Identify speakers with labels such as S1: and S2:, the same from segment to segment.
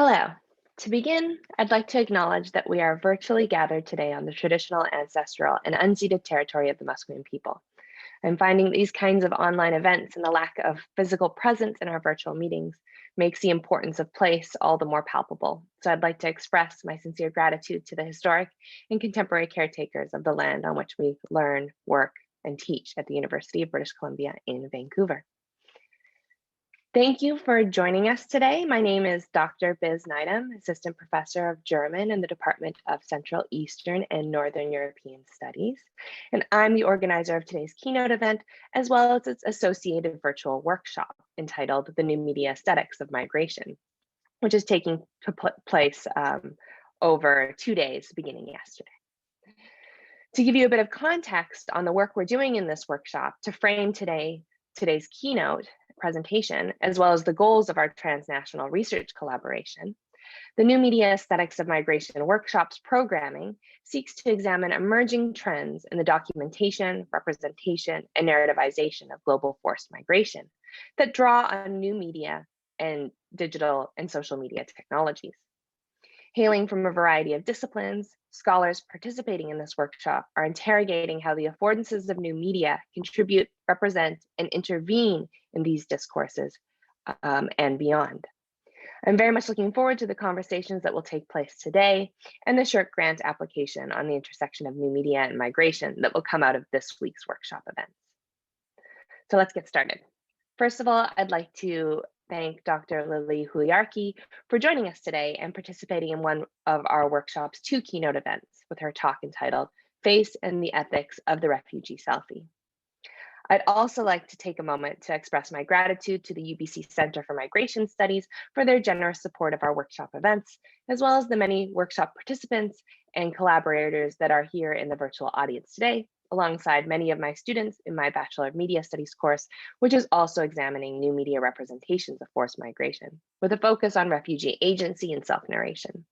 S1: Hello. To begin, I'd like to acknowledge that we are virtually gathered today on the traditional, ancestral, and unceded territory of the Musqueam people. I'm finding these kinds of online events and the lack of physical presence in our virtual meetings makes the importance of place all the more palpable. So I'd like to express my sincere gratitude to the historic and contemporary caretakers of the land on which we learn, work, and teach at the University of British Columbia in Vancouver. Thank you for joining us today. My name is Dr. Biz Neidam, Assistant Professor of German in the Department of Central, Eastern, and Northern European Studies. And I'm the organizer of today's keynote event, as well as its associated virtual workshop entitled The New Media Aesthetics of Migration, which is taking place over 2 days beginning yesterday. To give you a bit of context on the work we're doing in this workshop, to frame today's keynote presentation, as well as the goals of our transnational research collaboration, the New Media Aesthetics of Migration workshops programming seeks to examine emerging trends in the documentation, representation, and narrativization of global forced migration that draw on new media and digital and social media technologies. Hailing from a variety of disciplines, scholars participating in this workshop are interrogating how the affordances of new media contribute, represent, and intervene in these discourses and beyond. I'm very much looking forward to the conversations that will take place today and the short grant application on the intersection of new media and migration that will come out of this week's workshop events. So let's get started. First of all, I'd like to thank Dr. Lilie Chouliaraki for joining us today and participating in one of our workshop's 2 keynote events with her talk entitled Face and the Ethics of the Refugee Selfie. I'd also like to take a moment to express my gratitude to the UBC Centre for Migration Studies for their generous support of our workshop events, as well as the many workshop participants and collaborators that are here in the virtual audience today, alongside many of my students in my Bachelor of Media Studies course, which is also examining new media representations of forced migration, with a focus on refugee agency and self-narration.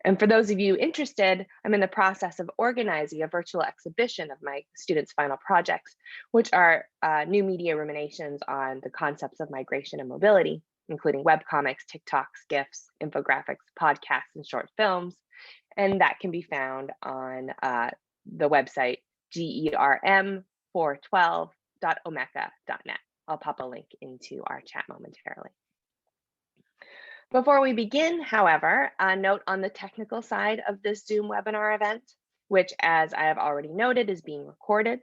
S1: And for those of you interested, I'm in the process of organizing a virtual exhibition of my students' final projects, which are new media ruminations on the concepts of migration and mobility, including webcomics, TikToks, GIFs, infographics, podcasts, and short films. And that can be found on the website germ412.omeka.net. I'll pop a link into our chat momentarily. Before we begin, however, a note on the technical side of this Zoom webinar event, which, as I have already noted, is being recorded.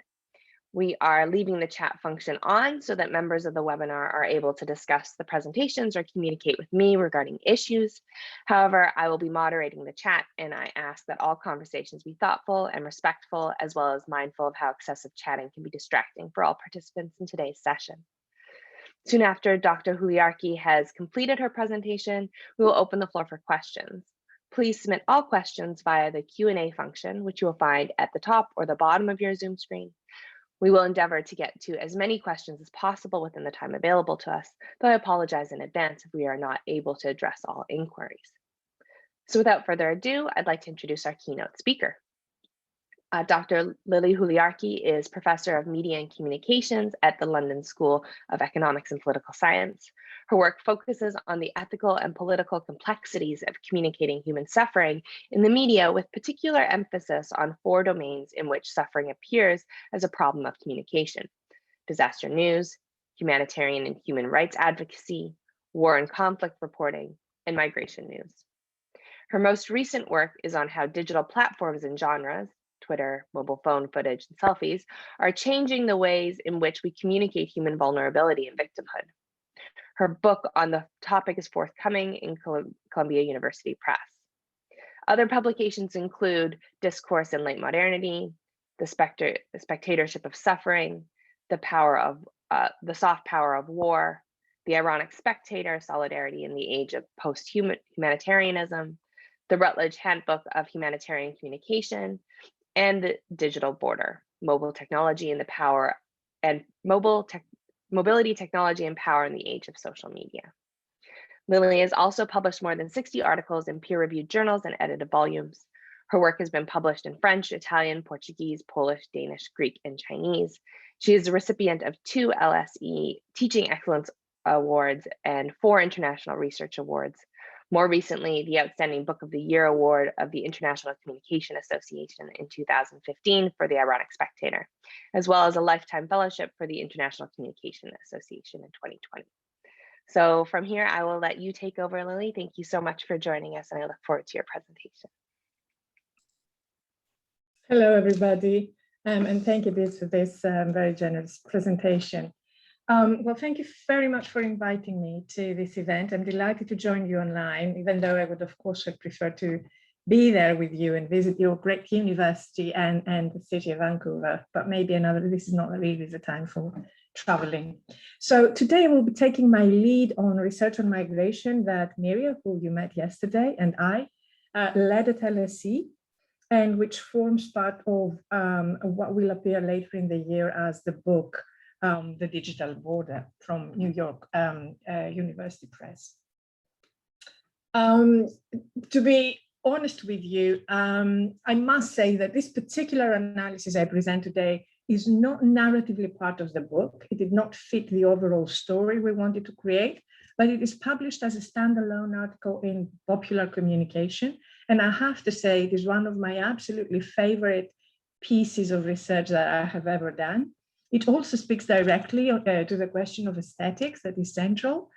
S1: We are leaving the chat function on so that members of the webinar are able to discuss the presentations or communicate with me regarding issues. However, I will be moderating the chat, and I ask that all conversations be thoughtful and respectful, as well as mindful of how excessive chatting can be distracting for all participants in today's session. Soon after Dr. Chouliaraki has completed her presentation, we will open the floor for questions. Please submit all questions via the Q&A function, which you will find at the top or the bottom of your Zoom screen. We will endeavor to get to as many questions as possible within the time available to us, though I apologize in advance if we are not able to address all inquiries. So without further ado, I'd like to introduce our keynote speaker. Dr. Lilie Chouliaraki is Professor of Media and Communications at the London School of Economics and Political Science. Her work focuses on the ethical and political complexities of communicating human suffering in the media, with particular emphasis on 4 domains in which suffering appears as a problem of communication: disaster news, humanitarian and human rights advocacy, war and conflict reporting, and migration news. Her most recent work is on how digital platforms and genres, Twitter, mobile phone footage, and selfies, are changing the ways in which we communicate human vulnerability and victimhood. Her book on the topic is forthcoming in Columbia University Press. Other publications include Discourse in Late Modernity, The Spectatorship of Suffering, The Soft Power of War, The Ironic Spectator, Solidarity in the Age of Post-Humanitarianism, The Rutledge Handbook of Humanitarian Communication, and The Digital Border, Mobility, Technology, and Power in the Age of Social Media. Lilie has also published more than 60 articles in peer-reviewed journals and edited volumes. Her work has been published in French, Italian, Portuguese, Polish, Danish, Greek, and Chinese. She is a recipient of 2 LSE Teaching Excellence Awards and 4 International Research Awards. More recently, the Outstanding Book of the Year Award of the International Communication Association in 2015 for The Ironic Spectator, as well as a Lifetime Fellowship for the International Communication Association in 2020. So from here, I will let you take over, Lilie. Thank you so much for joining us, and I look forward to your presentation.
S2: Hello, everybody, and thank you, Liz, for this very generous presentation. Well, thank you very much for inviting me to this event. I'm delighted to join you online, even though I would, of course, have preferred to be there with you and visit your great university and the city of Vancouver, but maybe this is not really the time for traveling. So today I will be taking my lead on research on migration that Miria, who you met yesterday, and I led at LSE, and which forms part of what will appear later in the year as the book, The Digital Border, from New York University Press. To be honest with you, I must say that this particular analysis I present today is not narratively part of the book. It did not fit the overall story we wanted to create, but it is published as a standalone article in Popular Communication. And I have to say, it is one of my absolutely favorite pieces of research that I have ever done. It also speaks directly to the question of aesthetics that is central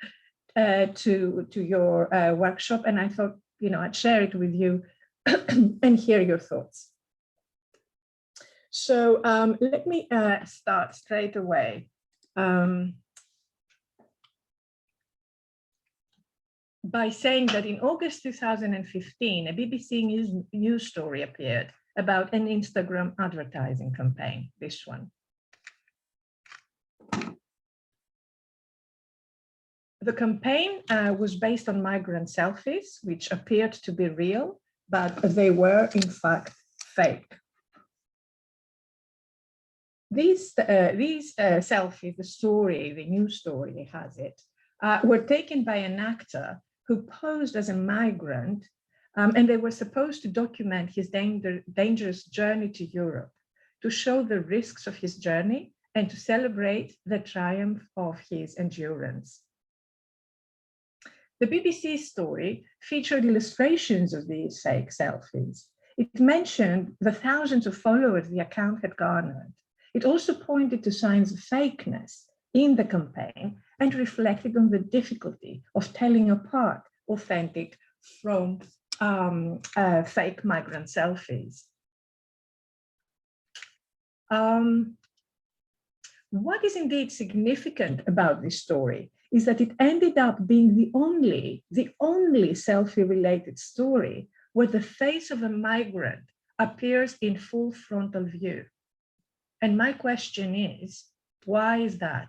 S2: to your workshop. And I thought, I'd share it with you and hear your thoughts. So let me start straight away. By saying that in August 2015, a BBC news story appeared about an Instagram advertising campaign, this one. The campaign was based on migrant selfies, which appeared to be real, but they were in fact fake. These selfies, the news story has it, were taken by an actor who posed as a migrant, and they were supposed to document his dangerous journey to Europe, to show the risks of his journey and to celebrate the triumph of his endurance. The BBC story featured illustrations of these fake selfies. It mentioned the thousands of followers the account had garnered. It also pointed to signs of fakeness in the campaign and reflected on the difficulty of telling apart authentic from fake migrant selfies. What is indeed significant about this story is that it ended up being the only selfie-related story where the face of a migrant appears in full frontal view. And my question is, why is that?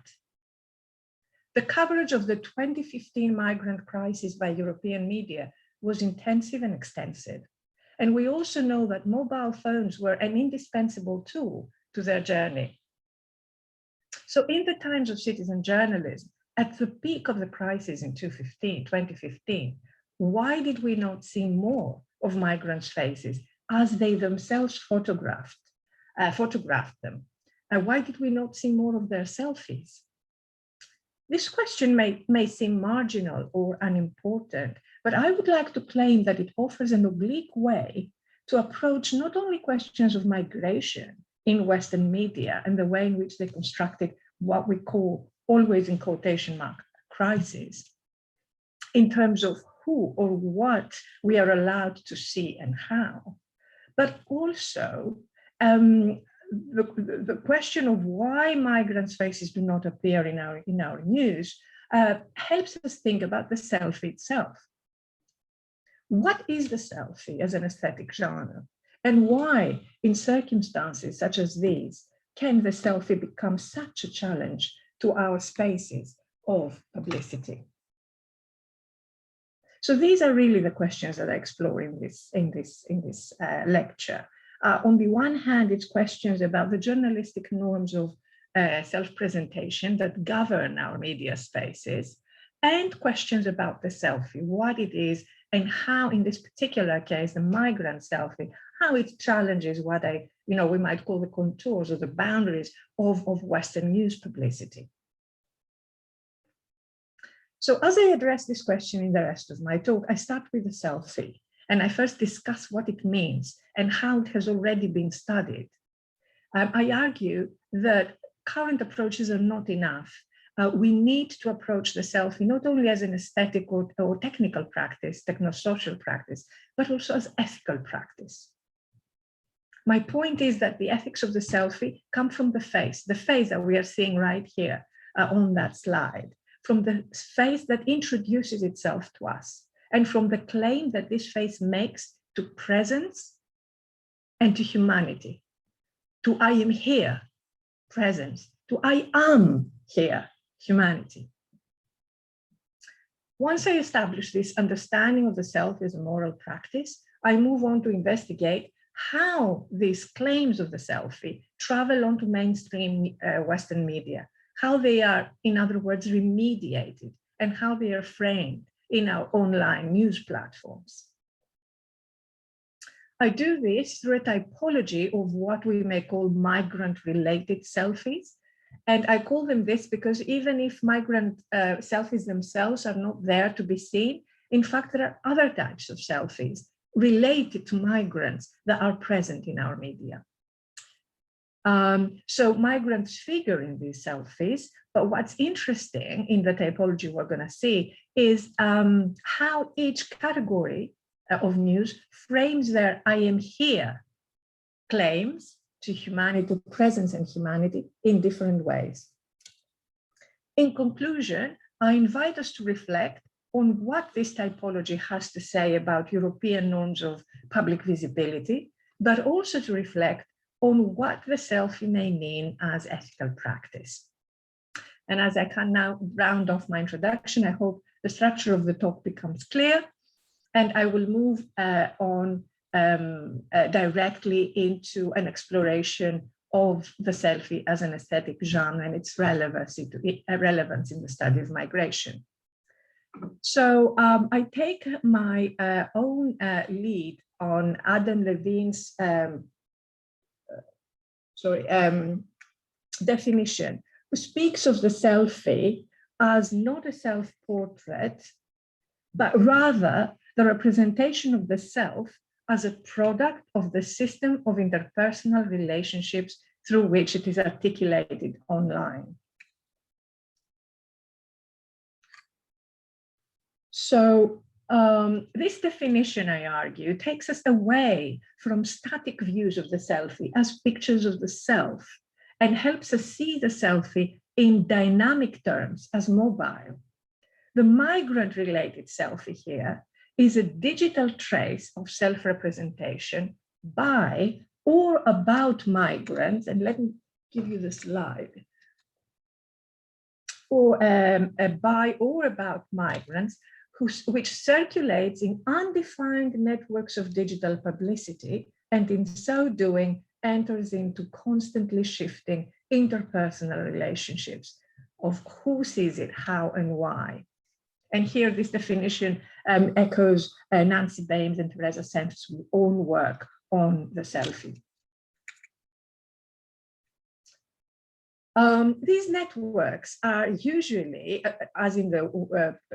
S2: The coverage of the 2015 migrant crisis by European media was intensive and extensive. And we also know that mobile phones were an indispensable tool to their journey. So in the times of citizen journalism, at the peak of the crisis in 2015, why did we not see more of migrants' faces as they themselves photographed them? Why did we not see more of their selfies? This question may seem marginal or unimportant, but I would like to claim that it offers an oblique way to approach not only questions of migration in Western media and the way in which they constructed what we call, always in quotation mark, crisis, in terms of who or what we are allowed to see and how, but also the question of why migrants' faces do not appear in our news helps us think about the selfie itself. What is the selfie as an aesthetic genre? And why, in circumstances such as these, can the selfie become such a challenge to our spaces of publicity? So these are really the questions that I explore in this lecture. On the one hand, it's questions about the journalistic norms of self-presentation that govern our media spaces, and questions about the selfie, what it is, and how, in this particular case, the migrant selfie, how it challenges what we might call the contours or the boundaries of Western news publicity. So as I address this question in the rest of my talk, I start with the selfie, and I first discuss what it means and how it has already been studied. I argue that current approaches are not enough. We need to approach the selfie not only as an aesthetic or technical practice, technosocial practice, but also as ethical practice. My point is that the ethics of the selfie come from the face that we are seeing right here on that slide, from the face that introduces itself to us, and from the claim that this face makes to presence and to humanity, to I am here, presence, to I am here, humanity. Once I establish this understanding of the self as a moral practice, I move on to investigate how these claims of the selfie travel onto mainstream Western media, how they are, in other words, remediated, and how they are framed in our online news platforms. I do this through a typology of what we may call migrant-related selfies. And I call them this because even if migrant selfies themselves are not there to be seen, in fact, there are other types of selfies related to migrants that are present in our media. So migrants figure in these selfies, but what's interesting in the typology we're going to see is how each category of news frames their I am here claims to humanity, presence and humanity in different ways. In conclusion, I invite us to reflect on what this typology has to say about European norms of public visibility, but also to reflect on what the selfie may mean as ethical practice. And as I can now round off my introduction, I hope the structure of the talk becomes clear, and I will move on directly into an exploration of the selfie as an aesthetic genre and its relevance in the study of migration. So I take my own lead on Adam Levine's definition, who speaks of the selfie as not a self-portrait, but rather the representation of the self as a product of the system of interpersonal relationships through which it is articulated online. So this definition, I argue, takes us away from static views of the selfie as pictures of the self and helps us see the selfie in dynamic terms as mobile. The migrant-related selfie here is a digital trace of self-representation by or about migrants, and let me give you the slide, or by or about migrants, which circulates in undefined networks of digital publicity, and in so doing enters into constantly shifting interpersonal relationships of who sees it, how and why. And here this definition echoes Nancy Bames and Teresa Senf's own work on the selfie. These networks are usually, as in the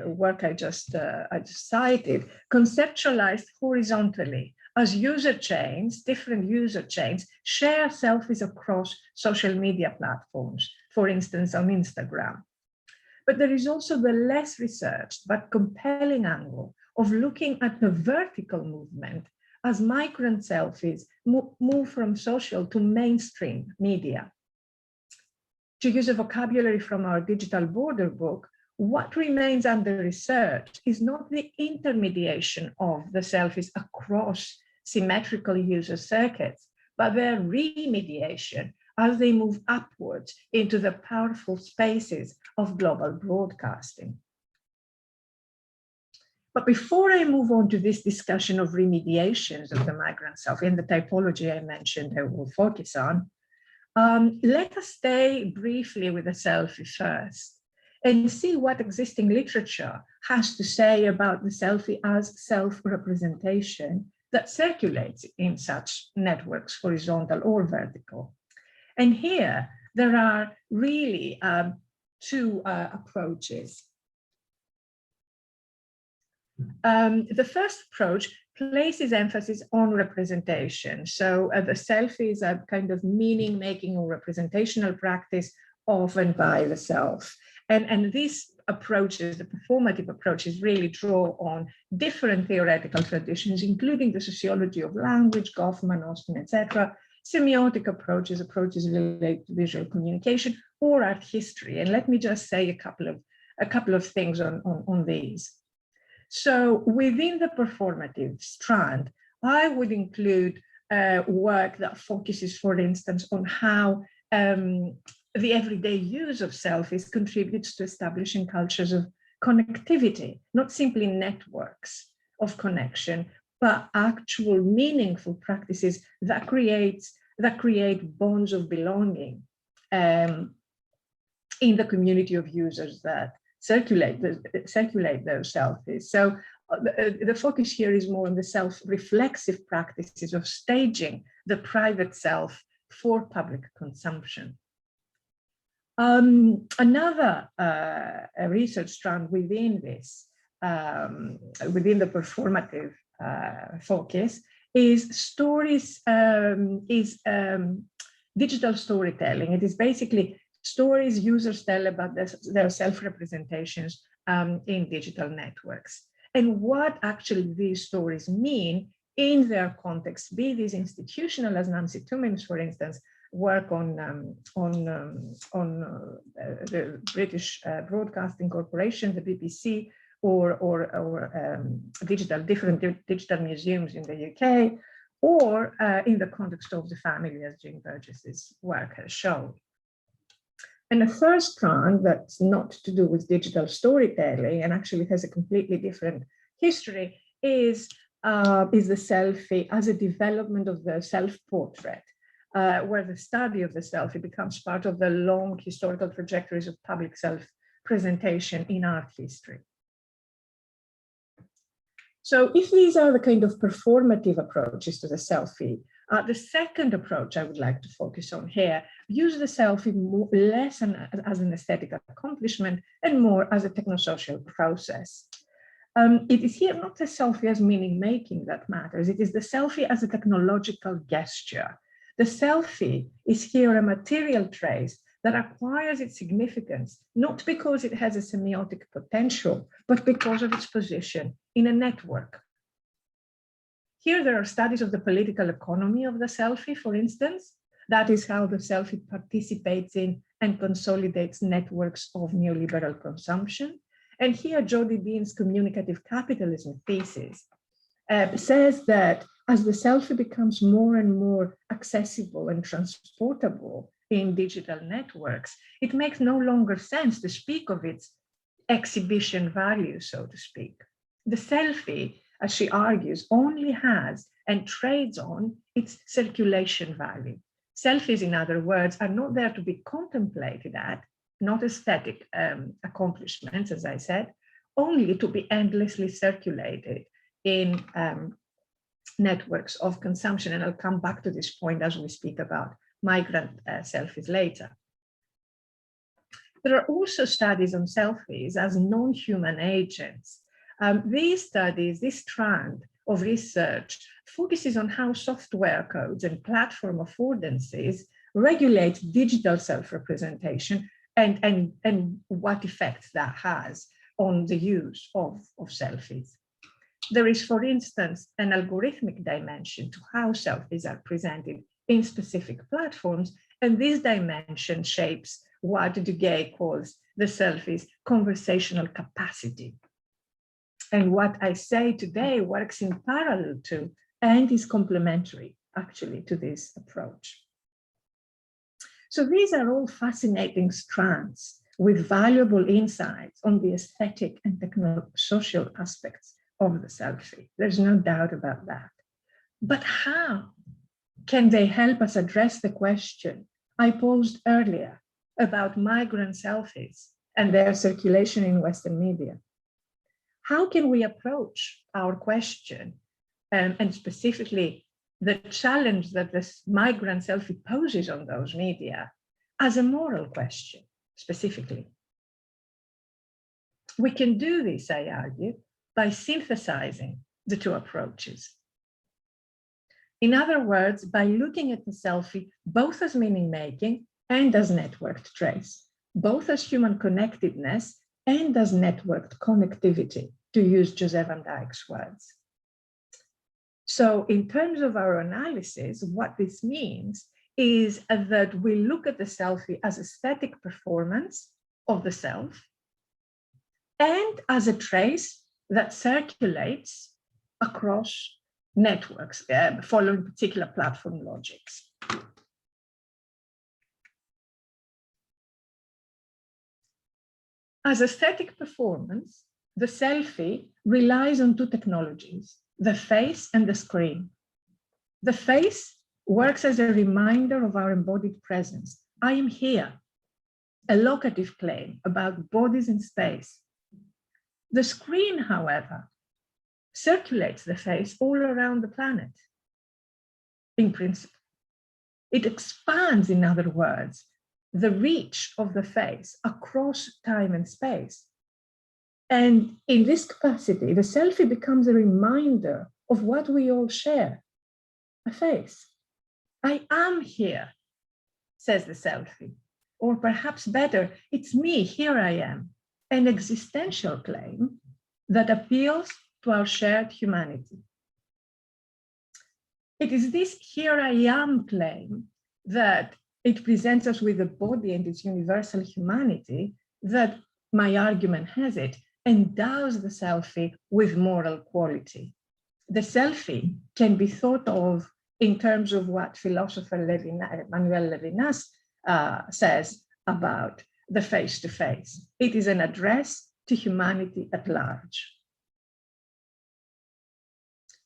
S2: work I just cited, conceptualized horizontally as user chains, different user chains, share selfies across social media platforms, for instance, on Instagram. But there is also the less researched but compelling angle of looking at the vertical movement as migrant selfies move from social to mainstream media. To use a vocabulary from our digital border book, what remains under research is not the intermediation of the selfies across symmetrical user circuits, but their remediation as they move upwards into the powerful spaces of global broadcasting. But before I move on to this discussion of remediations of the migrant selfie and the typology I mentioned I will focus on, let us stay briefly with the selfie first and see what existing literature has to say about the selfie as self-representation that circulates in such networks, horizontal or vertical. And here there are really two approaches. The first approach places emphasis on representation. So the selfie is a kind of meaning-making or representational practice often by the self. And these approaches, the performative approaches, really draw on different theoretical traditions, including the sociology of language, Goffman, Austin, etc., semiotic approaches, approaches related to visual communication, or art history. And let me just say a couple of things on these. So within the performative strand, I would include work that focuses, for instance, on how the everyday use of selfies contributes to establishing cultures of connectivity, not simply networks of connection, but actual meaningful practices that create bonds of belonging in the community of users that circulate those selfies. So the focus here is more on the self-reflexive practices of staging the private self for public consumption. Another research strand within this, within the performative focus, is digital storytelling. It is basically stories users tell about their self-representations in digital networks, and what actually these stories mean in their context, be these institutional, as Nancy Toomins, for instance, work on the British Broadcasting Corporation, the BBC, or different digital museums in the UK, or in the context of the family, as Jean Burgess's work has shown. And a third strand that's not to do with digital storytelling and actually has a completely different history is the selfie as a development of the self-portrait, where the study of the selfie becomes part of the long historical trajectories of public self-presentation in art history. So if these are the kind of performative approaches to the selfie, the second approach I would like to focus on here, use the selfie less as an aesthetic accomplishment and more as a technosocial process. It is here not the selfie as meaning-making that matters, it is the selfie as a technological gesture. The selfie is here a material trace that acquires its significance, not because it has a semiotic potential, but because of its position in a network. Here there are studies of the political economy of the selfie, for instance. That is how the selfie participates in and consolidates networks of neoliberal consumption. And here Jodie Dean's communicative capitalism thesis says that as the selfie becomes more and more accessible and transportable in digital networks, it makes no longer sense to speak of its exhibition value, so to speak. The selfie, as she argues, only has and trades on its circulation value. Selfies, in other words, are not there to be contemplated at, not aesthetic accomplishments, as I said, only to be endlessly circulated in networks of consumption. And I'll come back to this point as we speak about migrant selfies later. There are also studies on selfies as non-human agents. These studies, this strand of research focuses on how software codes and platform affordances regulate digital self-representation and what effects that has on the use of selfies. There is, for instance, an algorithmic dimension to how selfies are presented in specific platforms, and this dimension shapes what Duguay calls the selfie's conversational capacity. And what I say today works in parallel to and is complementary, actually, to this approach. So these are all fascinating strands with valuable insights on the aesthetic and techno-social aspects of the selfie. There's no doubt about that. But how can they help us address the question I posed earlier about migrant selfies and their circulation in Western media? How can we approach our question and specifically the challenge that this migrant selfie poses on those media as a moral question, specifically? We can do this, I argue, by synthesizing the two approaches. In other words, by looking at the selfie both as meaning-making and as networked trace, both as human connectedness and as networked connectivity, to use Joseph Van Dijk's words. So in terms of our analysis, what this means is that we look at the selfie as a static performance of the self and as a trace that circulates across networks, following particular platform logics. As a static performance, the selfie relies on two technologies, the face and the screen. The face works as a reminder of our embodied presence. I am here, a locative claim about bodies in space. The screen, however, circulates the face all around the planet, in principle. It expands, in other words, the reach of the face across time and space. And in this capacity, the selfie becomes a reminder of what we all share, a face. I am here, says the selfie. Or perhaps better, it's me, here I am, an existential claim that appeals to our shared humanity. It is this here I am claim that it presents us with the body and its universal humanity that, my argument has it, endows the selfie with moral quality. The selfie can be thought of in terms of what philosopher Manuel Levinas says about the face-to-face. It is an address to humanity at large.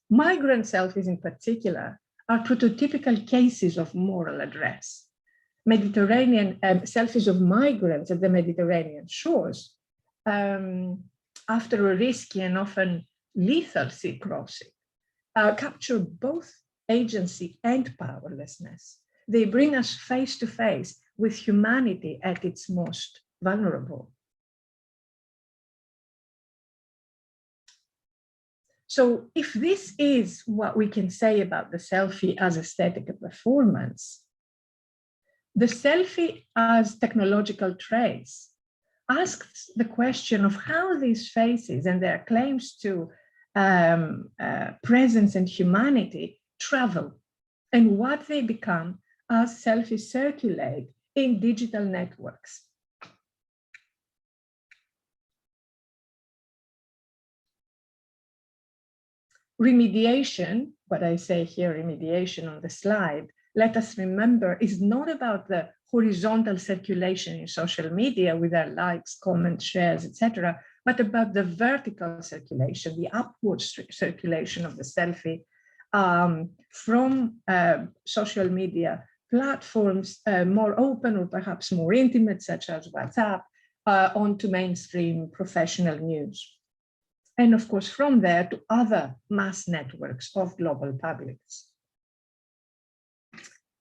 S2: Migrant selfies in particular are prototypical cases of moral address. Mediterranean selfies of migrants at the Mediterranean shores after a risky and often lethal sea crossing capture both agency and powerlessness. They bring us face to face with humanity at its most vulnerable. So if this is what we can say about the selfie as aesthetic performance, the selfie as technological trace asks the question of how these faces and their claims to presence and humanity travel and what they become as selfies circulate in digital networks. Remediation, what I say here, remediation on the slide, let us remember, is not about the horizontal circulation in social media with our likes, comments, shares, etc., but about the vertical circulation, the upward circulation of the selfie from social media platforms, more open or perhaps more intimate, such as WhatsApp, onto mainstream professional news. And of course, from there to other mass networks of global publics.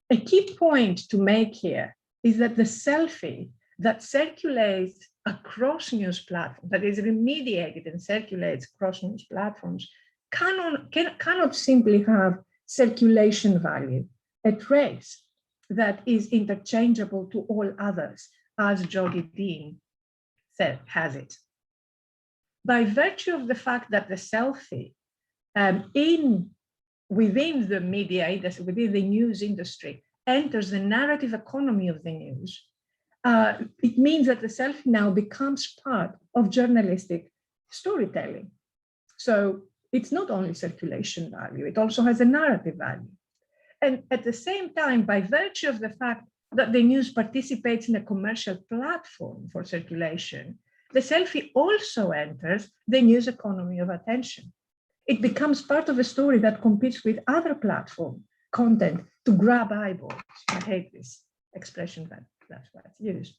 S2: A key point to make here is that the selfie that circulates across news platforms, that is remediated and circulates across news platforms, cannot simply have circulation value, a trace that is interchangeable to all others, as Jody Dean has it. By virtue of the fact that the selfie within the media industry, within the news industry, enters the narrative economy of the news, it means that the selfie now becomes part of journalistic storytelling. So it's not only circulation value, it also has a narrative value. And at the same time, by virtue of the fact that the news participates in a commercial platform for circulation, the selfie also enters the news economy of attention. It becomes part of a story that competes with other platform content to grab eyeballs. I hate this expression, but that's why it's used.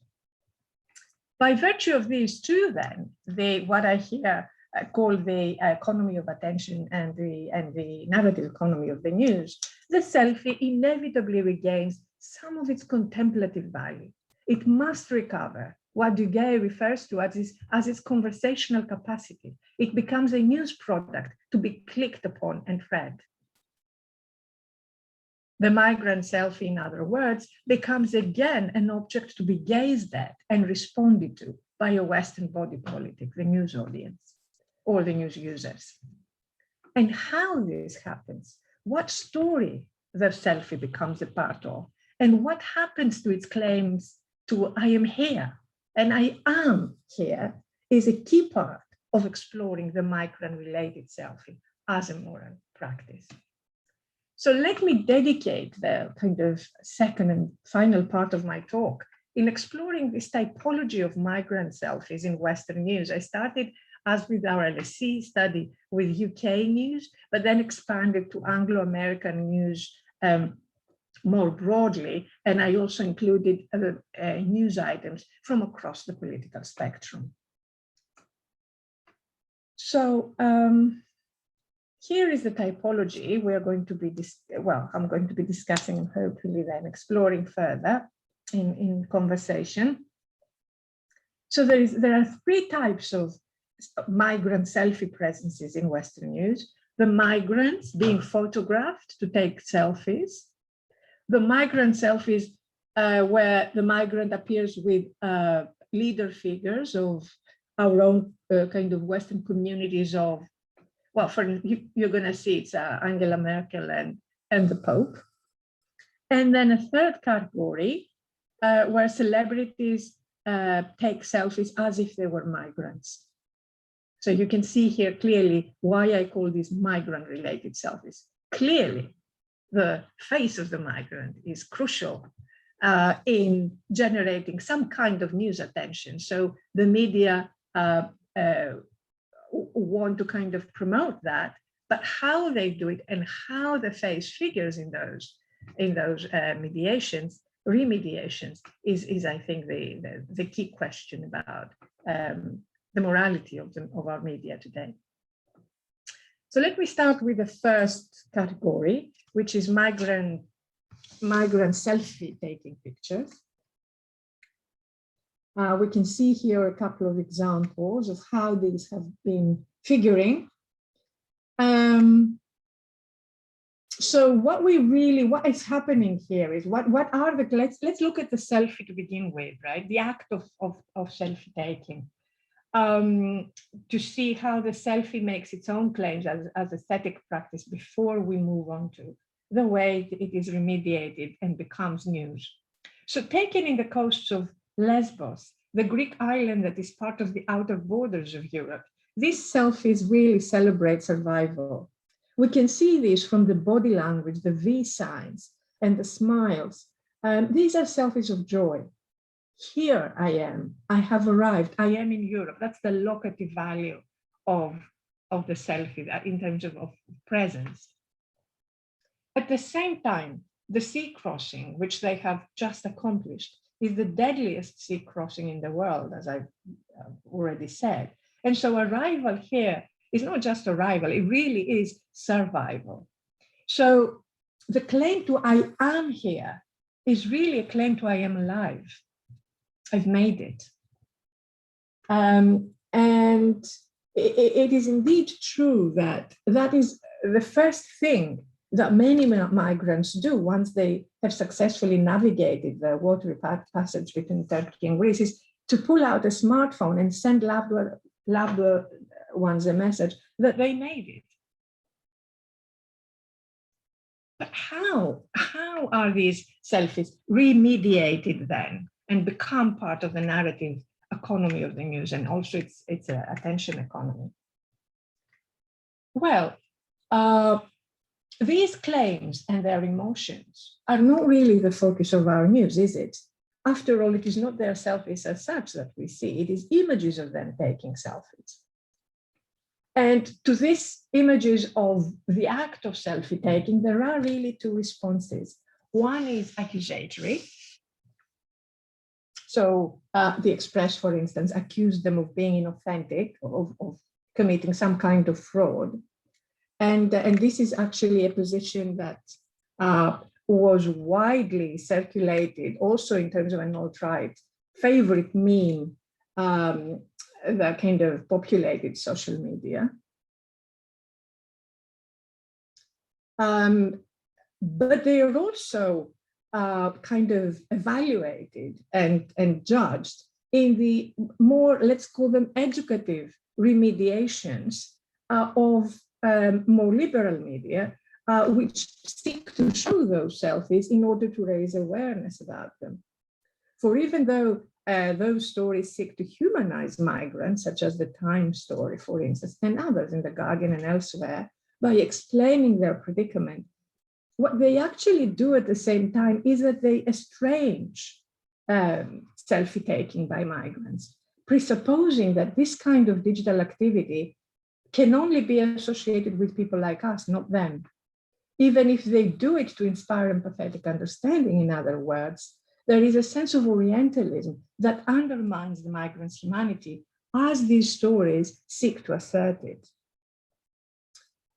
S2: By virtue of these two, then, what I here call the economy of attention and the narrative economy of the news, the selfie inevitably regains some of its contemplative value. It must recover what Duguay refers to as its conversational capacity. It becomes a news product to be clicked upon and read. The migrant selfie, in other words, becomes again an object to be gazed at and responded to by a Western body politic, the news audience, or the news users. And how this happens, what story the selfie becomes a part of, and what happens to its claims to I am here and I am here is a key part of exploring the migrant-related selfie as a moral practice. So let me dedicate the kind of second and final part of my talk in exploring this typology of migrant selfies in Western news. I started, as with our LSE study, with UK news, but then expanded to Anglo-American news more broadly. And I also included news items from across the political spectrum. So here is the typology we're going to be, I'm going to be discussing and hopefully then exploring further in conversation. So there are three types of migrant selfie presences in Western news. The migrants being photographed to take selfies. The migrant selfies where the migrant appears with leader figures of our own kind of Western communities of, well, you're going to see it's Angela Merkel and the Pope. And then a third category where celebrities take selfies as if they were migrants. So you can see here clearly why I call these migrant-related selfies. Clearly, the face of the migrant is crucial in generating some kind of news attention. So the media want to kind of promote that, but how they do it and how the face figures in those remediations is I think the key question about the morality of our media today. So let me start with the first category, which is migrant selfie taking pictures. We can see here a couple of examples of how these have been figuring. So what is happening here is what are the, let's look at the selfie to begin with, right? The act of selfie taking. To see how the selfie makes its own claims as aesthetic practice before we move on to the way it is remediated and becomes news. So taken in the coasts of Lesbos, the Greek island that is part of the outer borders of Europe, these selfies really celebrate survival. We can see this from the body language, the V signs and the smiles. These are selfies of joy. Here I am, I have arrived, I am in Europe. That's the locative value of the selfie in terms of presence. At the same time, the sea crossing, which they have just accomplished, is the deadliest sea crossing in the world, as I've already said. And so arrival here is not just arrival, it really is survival. So the claim to I am here is really a claim to I am alive. I've made it. And it is indeed true that is the first thing that many migrants do once they have successfully navigated the watery passage between Turkey and Greece, is to pull out a smartphone and send loved ones a message that they made it. But how are these selfies remediated then and become part of the narrative economy of the news and also its attention economy? Well, these claims and their emotions are not really the focus of our news, is it? After all, it is not their selfies as such that we see, it is images of them taking selfies. And to these images of the act of selfie taking, there are really two responses. One is accusatory. So the Express, for instance, accused them of being inauthentic, of committing some kind of fraud. And this is actually a position that was widely circulated, also in terms of an alt-right favorite meme that kind of populated social media. But they are also kind of evaluated and judged in the more, let's call them educative remediations of more liberal media, which seek to show those selfies in order to raise awareness about them. For even though those stories seek to humanize migrants, such as the Times story, for instance, and others in The Guardian and elsewhere, by explaining their predicament, what they actually do at the same time is that they estrange selfie taking by migrants, presupposing that this kind of digital activity can only be associated with people like us, not them. Even if they do it to inspire empathetic understanding, in other words, there is a sense of Orientalism that undermines the migrants' humanity as these stories seek to assert it.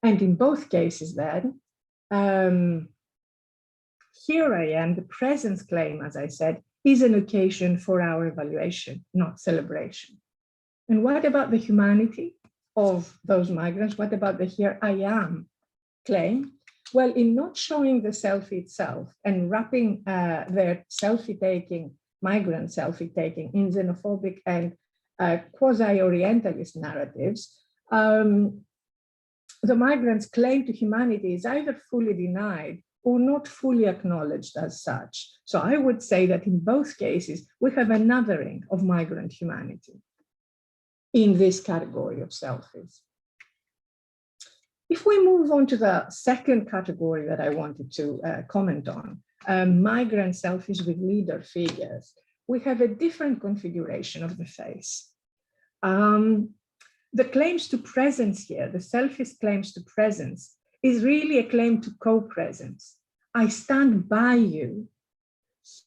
S2: And in both cases then, here I am, the presence claim, as I said, is an occasion for our evaluation, not celebration. And what about the humanity of those migrants? What about the here I am claim? Well, in not showing the selfie itself and wrapping their selfie-taking, migrant selfie-taking in xenophobic and quasi-Orientalist narratives, the migrants' claim to humanity is either fully denied or not fully acknowledged as such. So I would say that in both cases, we have an othering of migrant humanity in this category of selfies. If we move on to the second category that I wanted to comment on, migrant selfies with leader figures, we have a different configuration of the face. The claims to presence here, the selfies claims to presence, is really a claim to co-presence. I stand by you.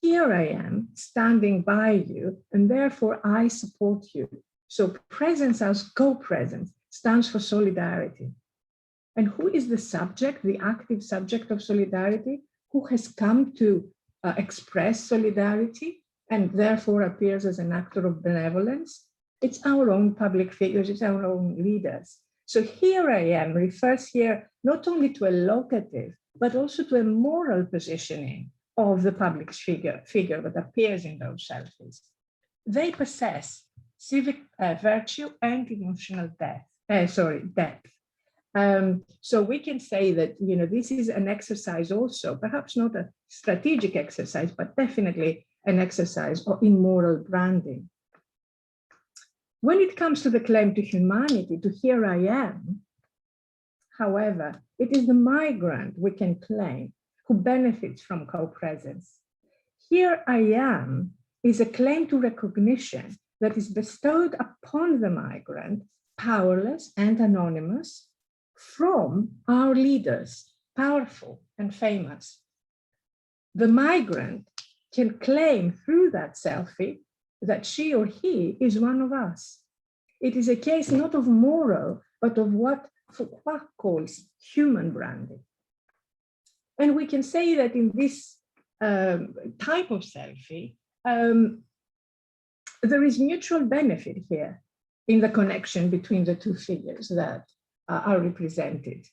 S2: Here I am standing by you, and therefore I support you. So presence as co-presence stands for solidarity. And who is the subject, the active subject of solidarity? Who has come to express solidarity and therefore appears as an actor of benevolence? It's our own public figures, it's our own leaders. So here I am refers here not only to a locative, but also to a moral positioning of the public figure that appears in those selfies. They possess civic virtue and emotional depth. So we can say that, you know, this is an exercise also, perhaps not a strategic exercise, but definitely an exercise in moral branding. When it comes to the claim to humanity, to here I am, however, it is the migrant we can claim who benefits from co-presence. Here I am is a claim to recognition that is bestowed upon the migrant, powerless and anonymous, from our leaders, powerful and famous. The migrant can claim through that selfie that she or he is one of us. It is a case not of moral, but of what Foucault calls human branding. And we can say that in this type of selfie, there is mutual benefit here in the connection between the two figures that are represented.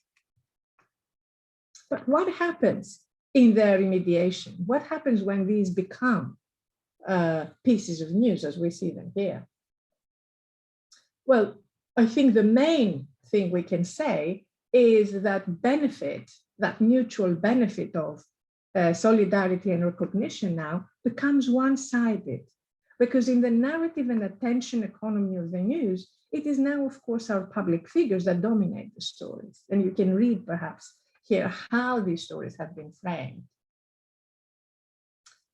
S2: But what happens in their remediation? What happens when these become pieces of news as we see them here? Well, I think the main thing we can say is that benefit, that mutual benefit of solidarity and recognition now becomes one-sided, because in the narrative and attention economy of the news, it is now, of course, our public figures that dominate the stories. And you can read perhaps here how these stories have been framed.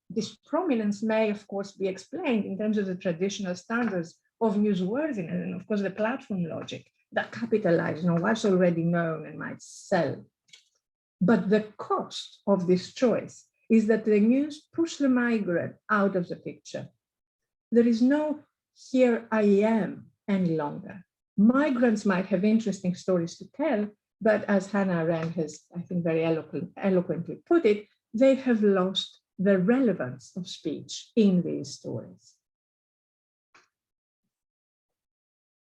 S2: This prominence may, of course, be explained in terms of the traditional standards of newsworthiness and, of course, the platform logic that capitalize on what's already known and might sell. But the cost of this choice is that the news push the migrant out of the picture. There is no here I am any longer. Migrants might have interesting stories to tell, but as Hannah Arendt has, I think, very eloquently put it, they have lost the relevance of speech in these stories.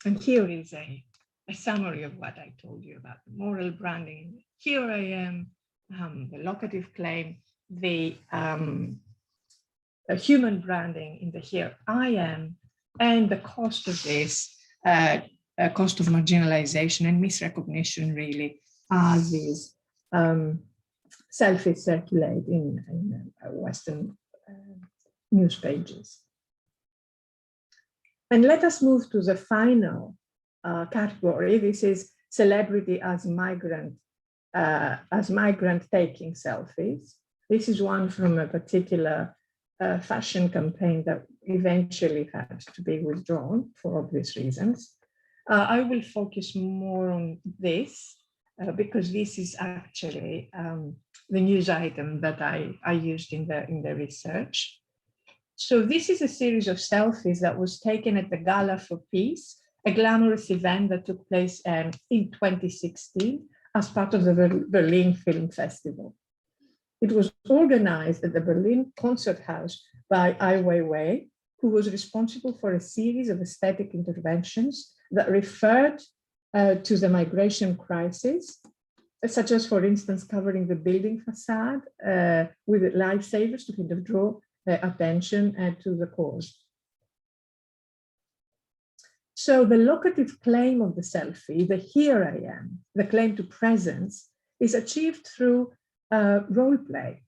S2: And here is a summary of what I told you about the moral branding. Here I am, the locative claim, the human branding in the here I am, and the cost of this, cost of marginalization and misrecognition, really, as these selfies circulate in Western news pages. And let us move to the final category. This is celebrity as migrant taking selfies. This is one from a particular fashion campaign that eventually had to be withdrawn for obvious reasons. I will focus more on this because this is actually the news item that I used in the research. So this is a series of selfies that was taken at the Gala for Peace, a glamorous event that took place in 2016 as part of the Berlin Film Festival. It was organized at the Berlin Concert House by Ai Weiwei, who was responsible for a series of aesthetic interventions that referred to the migration crisis, such as, for instance, covering the building facade with lifesavers to kind of draw attention to the cause. So the locative claim of the selfie, the here I am, the claim to presence, is achieved through role play.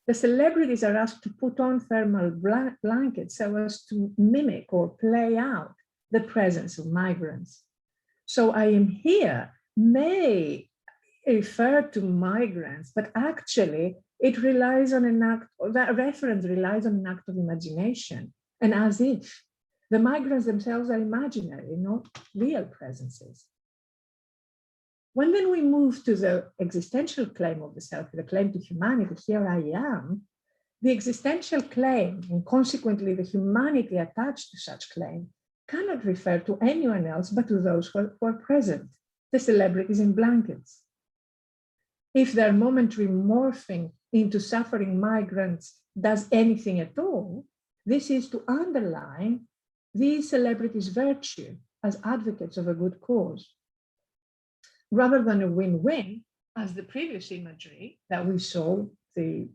S2: The celebrities are asked to put on thermal blankets so as to mimic or play out the presence of migrants. So I am here may refer to migrants, but actually it relies on an act, that reference relies on an act of imagination, and as if the migrants themselves are imaginary, not real presences. When then we move to the existential claim of the selfie, the claim to humanity, here I am, the existential claim, and consequently the humanity attached to such claim, cannot refer to anyone else but to those who are present, the celebrities in blankets. If their momentary morphing into suffering migrants does anything at all, this is to underline these celebrities' virtue as advocates of a good cause. Rather than a win-win, as the previous imagery that we saw, the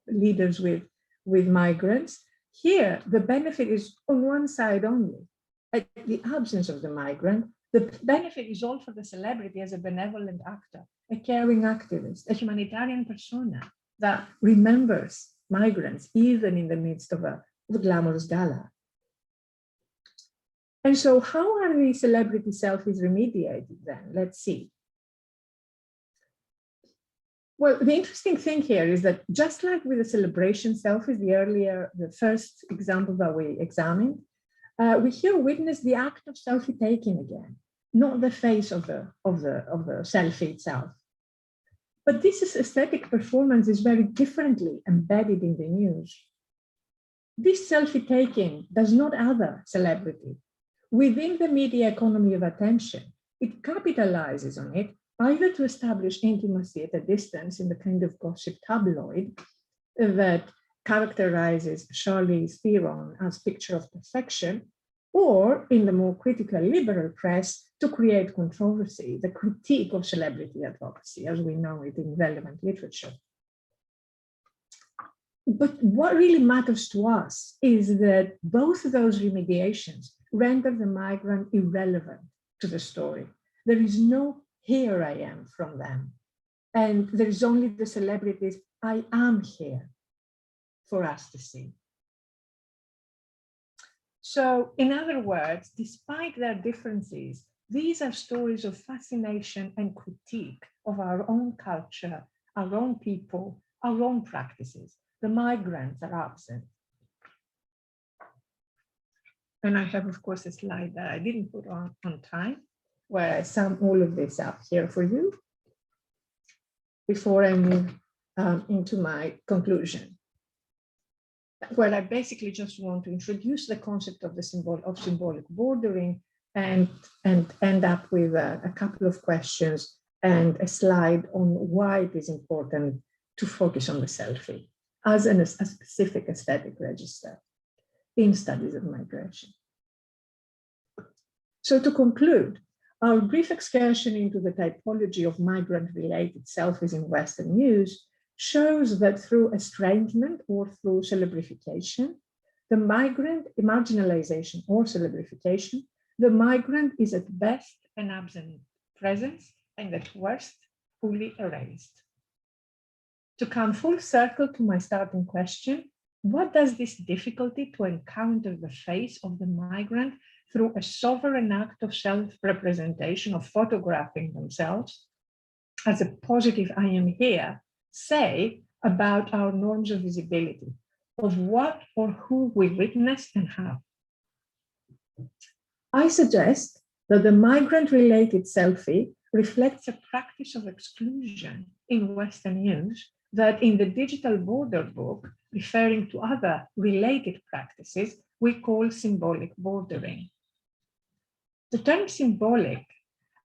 S2: leaders with migrants, here the benefit is on one side only. At the absence of the migrant, the benefit is all for the celebrity as a benevolent actor, a caring activist, a humanitarian persona that remembers migrants even in the midst of a glamorous gala. And so how are these celebrity selfies remediated then? Let's see. Well, the interesting thing here is that just like with the celebration selfies, the first example that we examined, we here witness the act of selfie taking again, not the face of the selfie itself. But this aesthetic performance is very differently embedded in the news. This selfie taking does not other celebrity. Within the media economy of attention, it capitalizes on it either to establish intimacy at a distance in the kind of gossip tabloid that characterizes Charlize Theron as picture of perfection, or in the more critical liberal press to create controversy, the critique of celebrity advocacy as we know it in relevant literature. But what really matters to us is that both of those remediations render the migrant irrelevant to the story. There is no here I am from them. And there is only the celebrities, I am here, for us to see. So in other words, despite their differences, these are stories of fascination and critique of our own culture, our own people, our own practices. The migrants are absent. And I have, of course, a slide that I didn't put on time, where I sum all of this up here for you before I move into my conclusion, where I basically just want to introduce the concept of symbolic bordering and end up with a couple of questions and a slide on why it is important to focus on the selfie as a specific aesthetic register in studies of migration. So to conclude, our brief excursion into the typology of migrant-related selfies in Western news shows that through estrangement or through celebrification, the migrant, marginalization or celebrification, the migrant is at best an absent presence and at worst fully erased. To come full circle to my starting question, what does this difficulty to encounter the face of the migrant through a sovereign act of self-representation, of photographing themselves as a positive I am here, say about our norms of visibility, of what or who we witness and how? I suggest that the migrant-related selfie reflects a practice of exclusion in Western news that in the digital border book, referring to other related practices, we call symbolic bordering. The term symbolic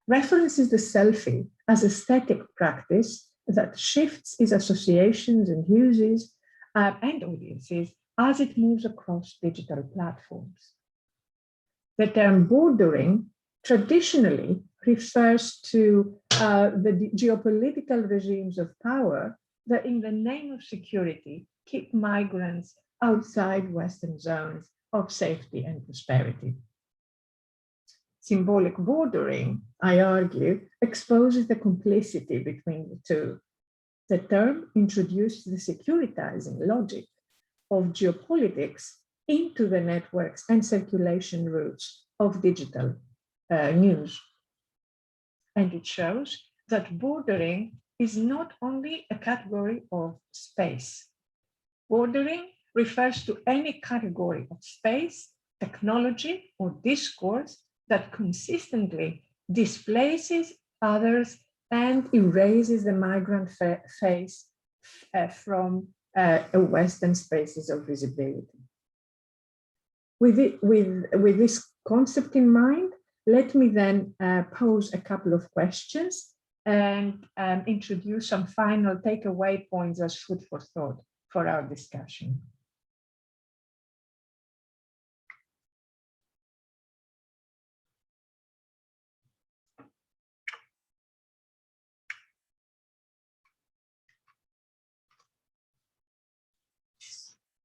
S2: references the selfie as a static practice that shifts its associations and uses and audiences as it moves across digital platforms. The term bordering traditionally refers to the geopolitical regimes of power that in the name of security keep migrants outside Western zones of safety and prosperity. Symbolic bordering, I argue, exposes the complicity between the two. The term introduced the securitizing logic of geopolitics into the networks and circulation routes of digital news. And it shows that bordering is not only a category of space. Bordering refers to any category of space, technology, or discourse that consistently displaces others and erases the migrant face from Western spaces of visibility. With this concept in mind, let me then pose a couple of questions and introduce some final takeaway points as food for thought for our discussion.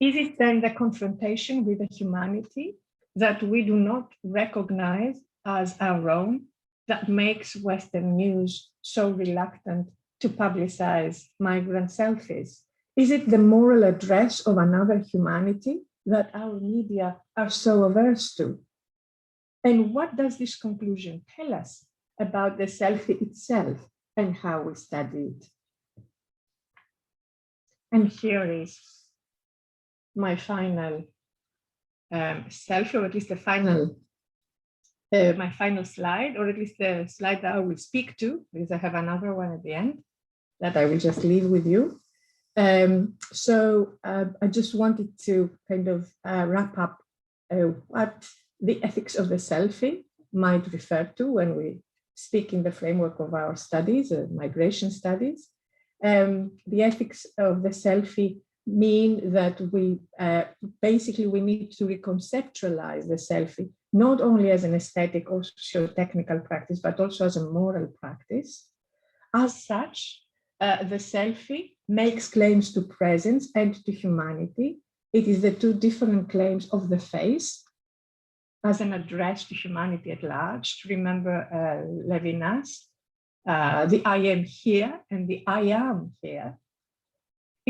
S2: Is it then the confrontation with a humanity that we do not recognize as our own that makes Western news so reluctant to publicize migrant selfies? Is it the moral address of another humanity that our media are so averse to? And what does this conclusion tell us about the selfie itself and how we study it? And here is my final selfie, or at least the final, my final slide, or at least the slide that I will speak to, because I have another one at the end that I will just leave with you. I just wanted to kind of wrap up what the ethics of the selfie might refer to when we speak in the framework of our studies, migration studies. The ethics of the selfie mean that we we need to reconceptualize the selfie, not only as an aesthetic or socio-technical practice, but also as a moral practice. As such, the selfie makes claims to presence and to humanity. It is the two different claims of the face as an address to humanity at large. To remember Levinas, the I am here and the I am here.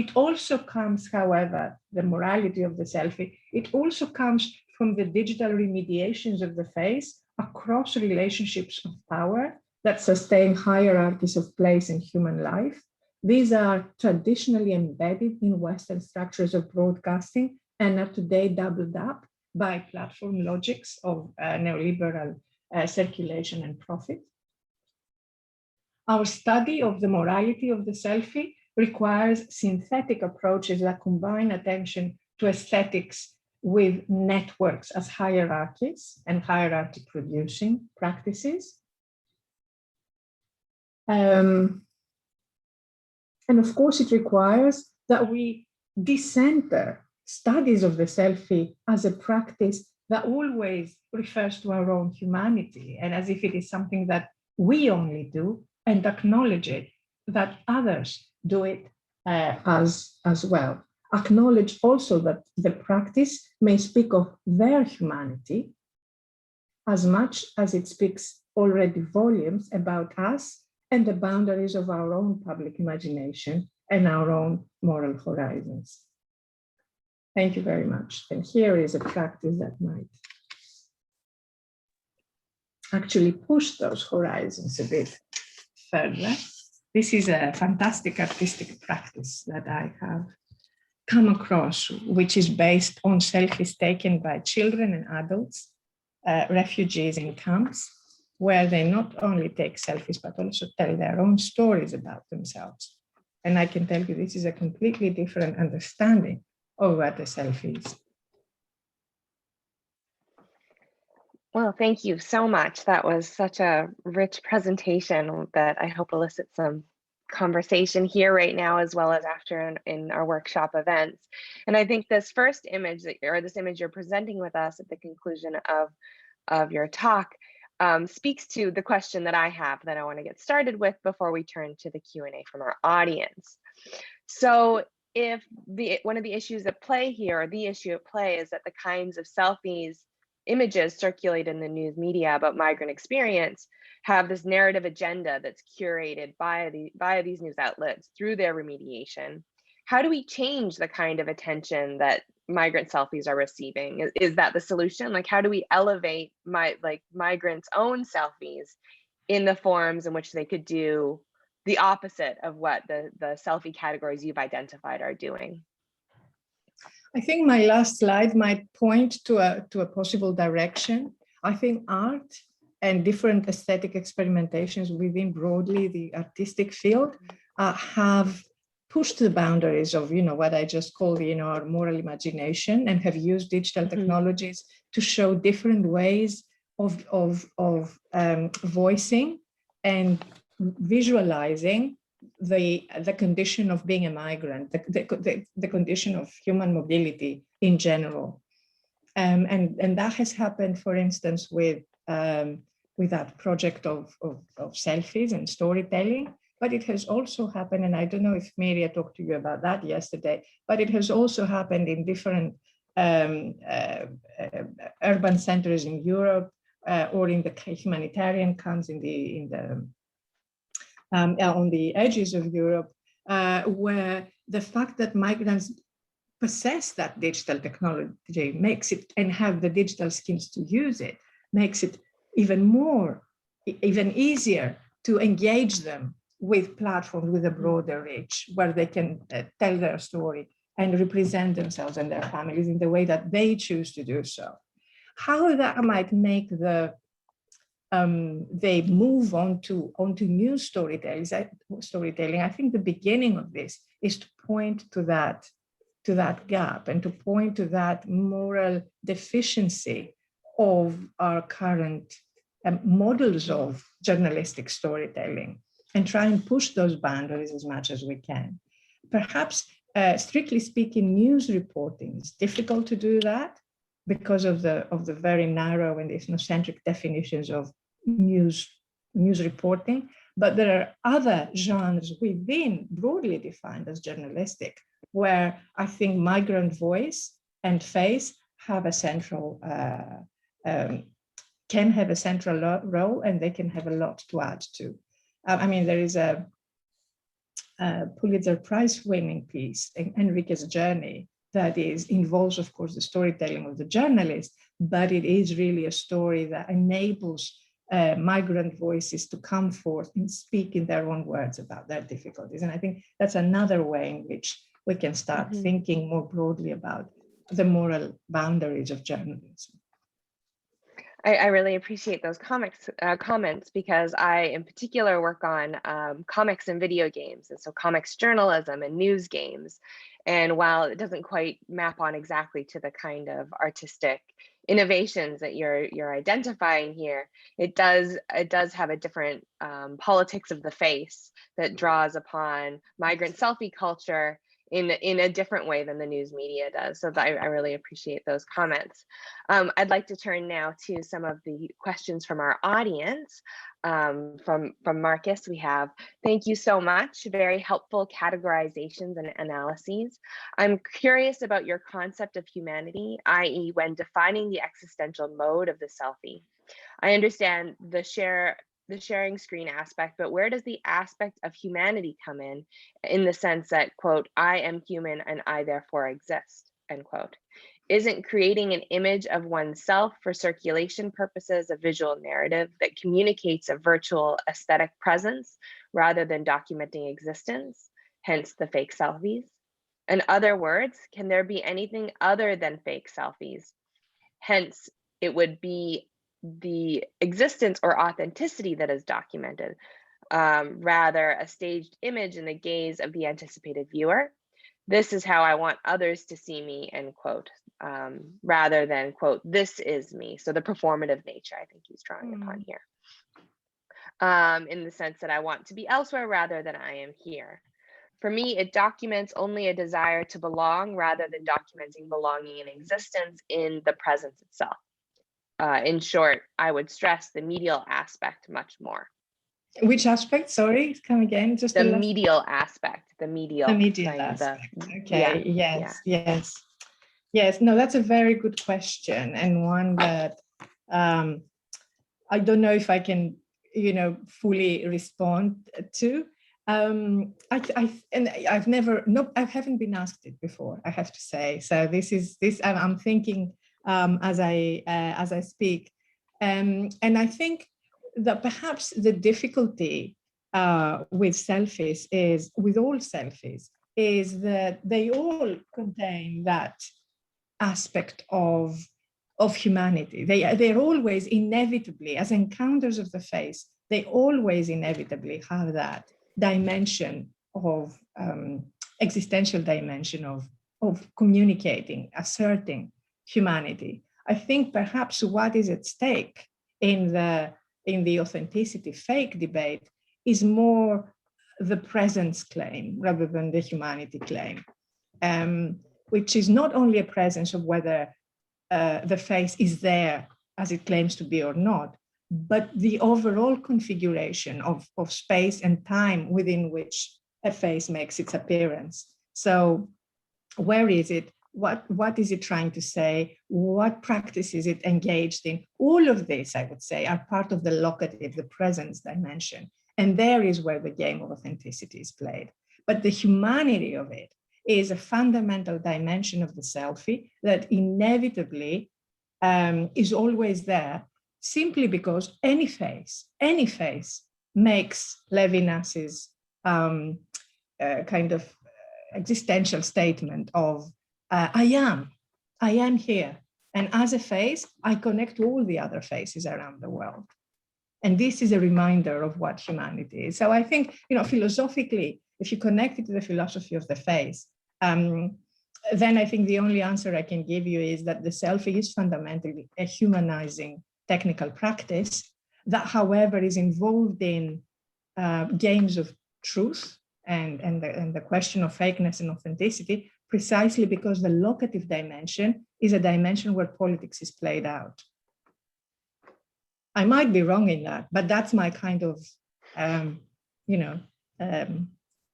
S2: It also comes, however, the morality of the selfie, it also comes from the digital remediations of the face across relationships of power that sustain hierarchies of place in human life. These are traditionally embedded in Western structures of broadcasting and are today doubled up by platform logics of neoliberal circulation and profit. Our study of the morality of the selfie requires synthetic approaches that combine attention to aesthetics with networks as hierarchies and hierarchy producing practices. And of course, it requires that we decenter studies of the selfie as a practice that always refers to our own humanity, and as if it is something that we only do, and acknowledge it, that others do it as well. Acknowledge also that the practice may speak of their humanity as much as it speaks already volumes about us and the boundaries of our own public imagination and our own moral horizons. Thank you very much. And here is a practice that might actually push those horizons a bit further. This is a fantastic artistic practice that I have come across, which is based on selfies taken by children and adults, refugees in camps, where they not only take selfies, but also tell their own stories about themselves. And I can tell you, this is a completely different understanding of what a selfie is.
S1: Well, thank you so much. That was such a rich presentation that I hope elicits some conversation here right now, as well as after in our workshop events. And I think this first image this image you're presenting with us at the conclusion of your talk speaks to the question that I have that I want to get started with before we turn to the Q&A from our audience. So if one of the issues at play here, or the issue at play, is that the kinds of selfies images circulate in the news media about migrant experience have this narrative agenda that's curated by these news outlets through their remediation. How do we change the kind of attention that migrant selfies are receiving? Is that the solution? Like, how do we elevate migrants' own selfies in the forms in which they could do the opposite of what the selfie categories you've identified are doing?
S2: I think my last slide might point to a possible direction. I think art and different aesthetic experimentations within broadly the artistic field have pushed the boundaries of, what I just call, our moral imagination, and have used digital technologies to show different ways of voicing and visualizing the condition of being a migrant, the condition of human mobility in general. And that has happened, for instance, with that project of selfies and storytelling. But it has also happened, and I don't know if Maria talked to you about that yesterday, but it has also happened in different urban centers in Europe or in the humanitarian camps on the edges of Europe, where the fact that migrants possess that digital technology makes it, and have the digital skills to use it, makes it even easier to engage them with platforms with a broader reach, where they can tell their story and represent themselves and their families in the way that they choose to do so. How that might make they move on to new storytelling. I think the beginning of this is to point to that gap and to point to that moral deficiency of our current models of journalistic storytelling, and try and push those boundaries as much as we can. Perhaps, strictly speaking, news reporting is difficult to do that because of the very narrow and ethnocentric definitions of news reporting. But there are other genres within, broadly defined as journalistic, where I think migrant voice and face have a central can have a central role, and they can have a lot to add to. There is a Pulitzer Prize-winning piece, Enrique's Journey, that involves, of course, the storytelling of the journalist, but it is really a story that enables migrant voices to come forth and speak in their own words about their difficulties. And I think that's another way in which we can start thinking more broadly about the moral boundaries of journalism.
S1: I really appreciate those comments, because I, in particular, work on comics and video games, and so comics journalism and news games. And while it doesn't quite map on exactly to the kind of artistic innovations that you're identifying here, it does have a different politics of the face that draws upon migrant selfie culture in a different way than the news media does. So I really appreciate those comments. I'd like to turn now to some of the questions from our audience. From Marcus, we have, thank you so much, very helpful categorizations and analyses. I'm curious about your concept of humanity, i.e. when defining the existential mode of the selfie. I understand the sharing screen aspect, but where does the aspect of humanity come in the sense that, quote, I am human and I therefore exist, end quote? Isn't creating an image of oneself for circulation purposes a visual narrative that communicates a virtual aesthetic presence rather than documenting existence, hence the fake selfies? In other words, can there be anything other than fake selfies? Hence, it would be the existence or authenticity that is documented, rather a staged image in the gaze of the anticipated viewer. This is how I want others to see me, end quote, rather than, quote, this is me. So the performative nature, I think he's drawing upon here, in the sense that I want to be elsewhere rather than I am here. For me, it documents only a desire to belong rather than documenting belonging and existence in the presence itself. In short, I would stress the medial aspect much more.
S2: Which aspect? Sorry, come again. Just
S1: the medial aspect. The medial
S2: aspect. Okay. Yes. No, that's a very good question, and one that I don't know if I can, fully respond to. I haven't been asked it before, I have to say. So I'm thinking as I speak, and I think that perhaps the difficulty with selfies with all selfies is that they all contain that aspect of humanity. They're always inevitably, as encounters of the face, they always inevitably have that dimension of existential dimension of communicating, asserting humanity. I think perhaps what is at stake in the authenticity fake debate is more the presence claim rather than the humanity claim, which is not only a presence of whether the face is there as it claims to be or not, but the overall configuration of space and time within which a face makes its appearance. So where is it? What is it trying to say? What practice is it engaged in? All of this, I would say, are part of the locative, the presence dimension. And there is where the game of authenticity is played. But the humanity of it is a fundamental dimension of the selfie that inevitably is always there, simply because any face makes Levinas's kind of existential statement of I am here. And as a face, I connect to all the other faces around the world. And this is a reminder of what humanity is. So I think, philosophically, if you connect it to the philosophy of the face, then I think the only answer I can give you is that the selfie is fundamentally a humanizing technical practice that, however, is involved in games of truth and the question of fakeness and authenticity, precisely because the locative dimension is a dimension where politics is played out. I might be wrong in that, but that's my kind of,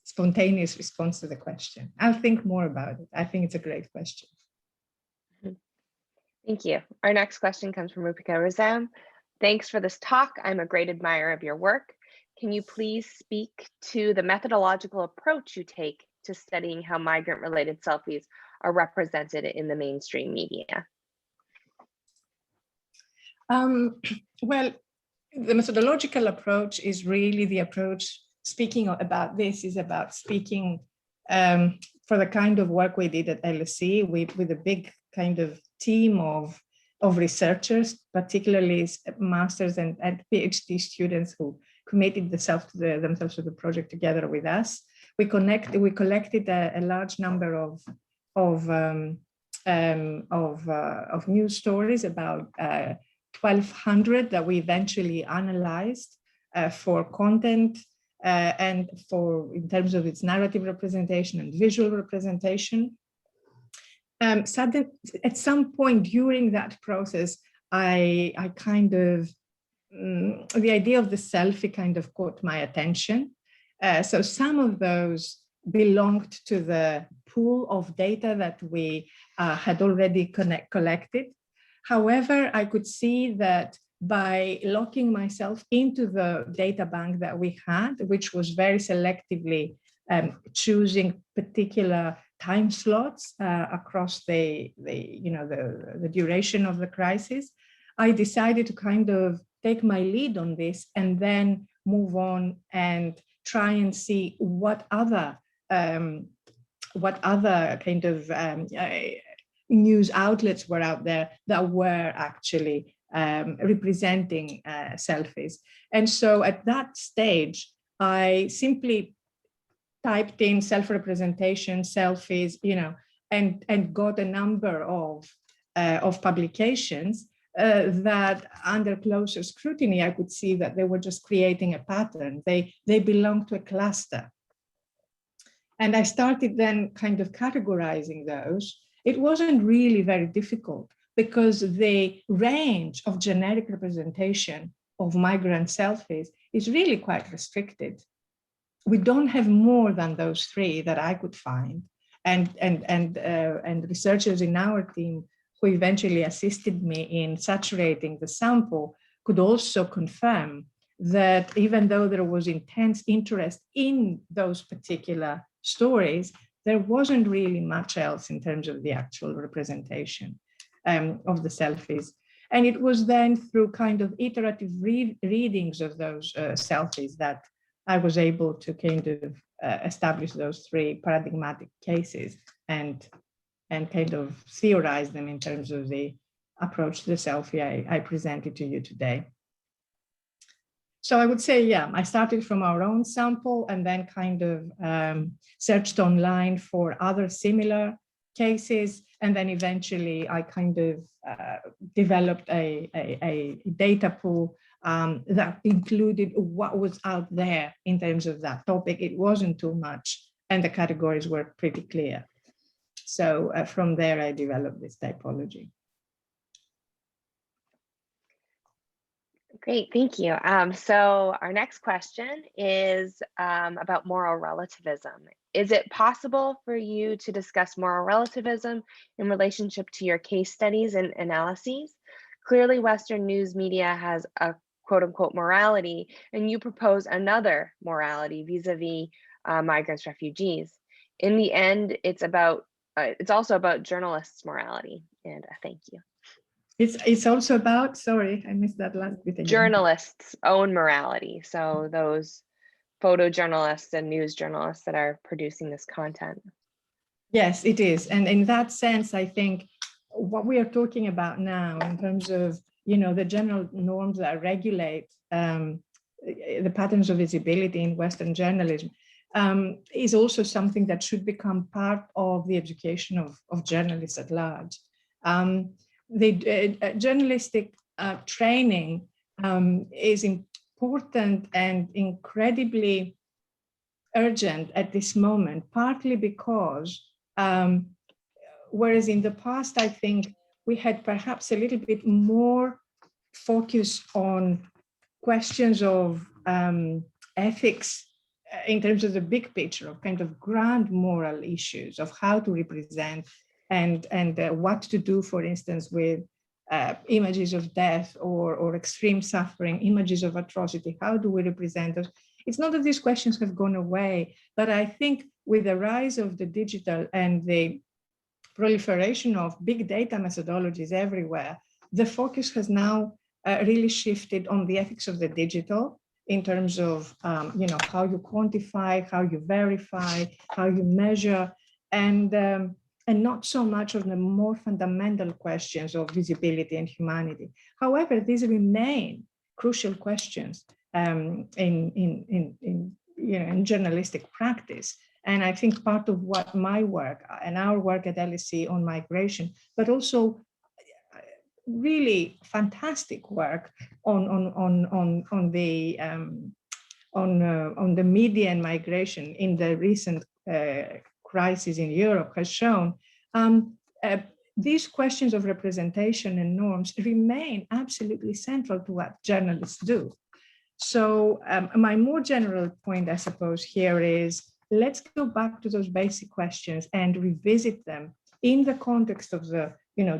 S2: spontaneous response to the question. I'll think more about it. I think it's a great question.
S1: Thank you. Our next question comes from Rupika Razam. Thanks for this talk. I'm a great admirer of your work. Can you please speak to the methodological approach you take to studying how migrant-related selfies are represented in the mainstream media?
S2: Well, the methodological approach is really the approach speaking about this is about speaking for the kind of work we did at LSE with a big kind of team of researchers, particularly master's and PhD students who committed themselves to the project together with us. We collected a large number of news stories, about 1,200 that we eventually analyzed for content and in terms of its narrative representation and visual representation. At some point during that process, I kind of, the idea of the selfie kind of caught my attention. So some of those belonged to the pool of data that we had already collected. However, I could see that by locking myself into the data bank that we had, which was very selectively choosing particular time slots across the duration of the crisis, I decided to kind of take my lead on this and then move on and try and see what other kind of news outlets were out there that were actually representing selfies. And so at that stage, I simply typed in self-representation, selfies, and got a number of publications that under closer scrutiny, I could see that they were just creating a pattern. They belong to a cluster. And I started then kind of categorizing those. It wasn't really very difficult because the range of generic representation of migrant selfies is really quite restricted. We don't have more than those three that I could find. And researchers in our team who eventually assisted me in saturating the sample could also confirm that even though there was intense interest in those particular stories, there wasn't really much else in terms of the actual representation of the selfies. And it was then through kind of iterative readings of those selfies that I was able to kind of establish those three paradigmatic cases and kind of theorize them in terms of the approach to the selfie I presented to you today. So I would say, yeah, I started from our own sample and then kind of searched online for other similar cases. And then eventually I kind of developed a data pool that included what was out there in terms of that topic. It wasn't too much and the categories were pretty clear. So from there, I developed this typology.
S1: Great, thank you. So our next question is about moral relativism. Is it possible for you to discuss moral relativism in relationship to your case studies and analyses? Clearly, Western news media has a quote unquote morality, and you propose another morality vis-a-vis migrants, refugees. In the end, it's also about journalists' morality. And thank you.
S2: It's also about, sorry, I missed that last bit again.
S1: Journalists' own morality. So those photojournalists and news journalists that are producing this content.
S2: Yes, it is. And in that sense, I think what we are talking about now in terms of, the general norms that regulate the patterns of visibility in Western journalism is also something that should become part of the education of journalists at large. The journalistic training is important and incredibly urgent at this moment, partly because whereas in the past, I think we had perhaps a little bit more focus on questions of ethics in terms of the big picture of kind of grand moral issues of how to represent and what to do, for instance, with images of death or extreme suffering, images of atrocity. How do we represent those? It's not that these questions have gone away, but I think with the rise of the digital and the proliferation of big data methodologies everywhere, the focus has now really shifted on the ethics of the digital in terms of how you quantify, how you verify, how you measure, and not so much on the more fundamental questions of visibility and humanity. However, these remain crucial questions in journalistic practice. And I think part of what my work and our work at LSE on migration, but also really fantastic work on the on the media and migration in the recent crisis in Europe has shown, these questions of representation and norms remain absolutely central to what journalists do. So my more general point, I suppose, here is let's go back to those basic questions and revisit them in the context of the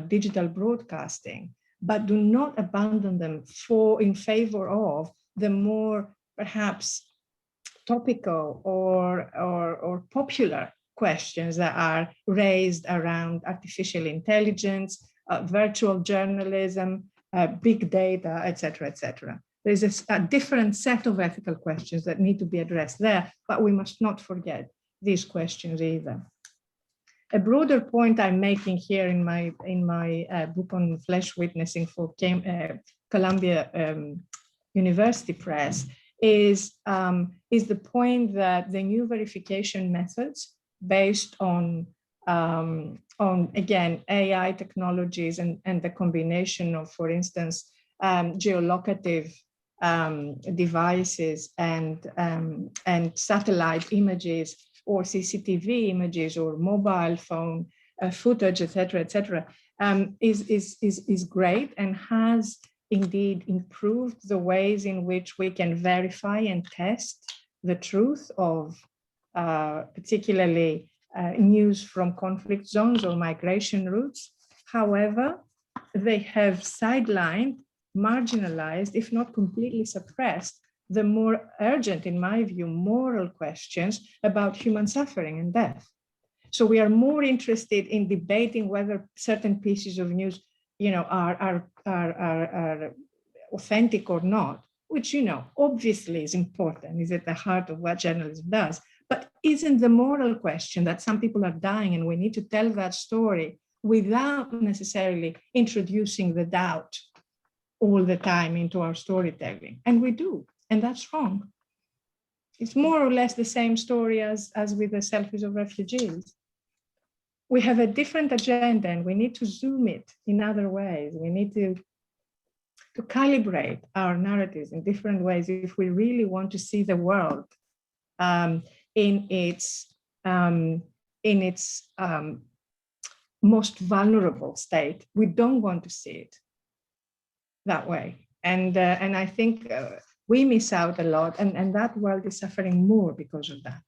S2: digital broadcasting, but do not abandon them in favor of the more perhaps topical or popular questions that are raised around artificial intelligence, virtual journalism, big data, etc., etc. There's a different set of ethical questions that need to be addressed there, but we must not forget these questions either. A broader point I'm making here in my book on flesh witnessing for Columbia University Press is the point that the new verification methods based on again AI technologies and the combination of, for instance, geolocative devices and satellite images or CCTV images or mobile phone footage, etc., is great and has indeed improved the ways in which we can verify and test the truth of particularly news from conflict zones or migration routes. However, they have sidelined, marginalized, if not completely suppressed, the more urgent, in my view, moral questions about human suffering and death. So we are more interested in debating whether certain pieces of news, are authentic or not, which, obviously is important, is at the heart of what journalism does. But isn't the moral question that some people are dying and we need to tell that story without necessarily introducing the doubt all the time into our storytelling? And we do, and that's wrong. It's more or less the same story as with the selfies of refugees. We have a different agenda and we need to zoom it in other ways. We need to calibrate our narratives in different ways if we really want to see the world in its most vulnerable state. We don't want to see it that way. And I think we miss out a lot, and that world is suffering more because of that.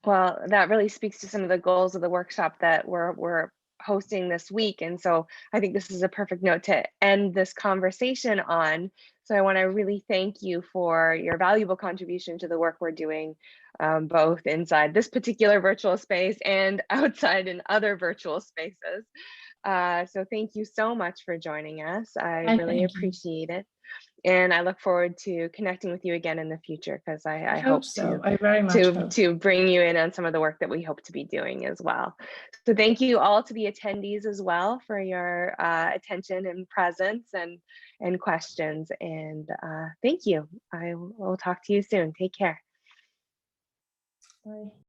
S1: Well, that really speaks to some of the goals of the workshop that we're hosting this week. And so I think this is a perfect note to end this conversation on. So I want to really thank you for your valuable contribution to the work we're doing, both inside this particular virtual space and outside in other virtual spaces. So thank you so much for joining us. I really appreciate it. And I look forward to connecting with you again in the future, because I hope so.
S2: I very much hope
S1: to bring you in on some of the work that we hope to be doing as well. So thank you all to the attendees as well for your attention and presence and questions. And thank you. I will talk to you soon. Take care.
S2: Bye.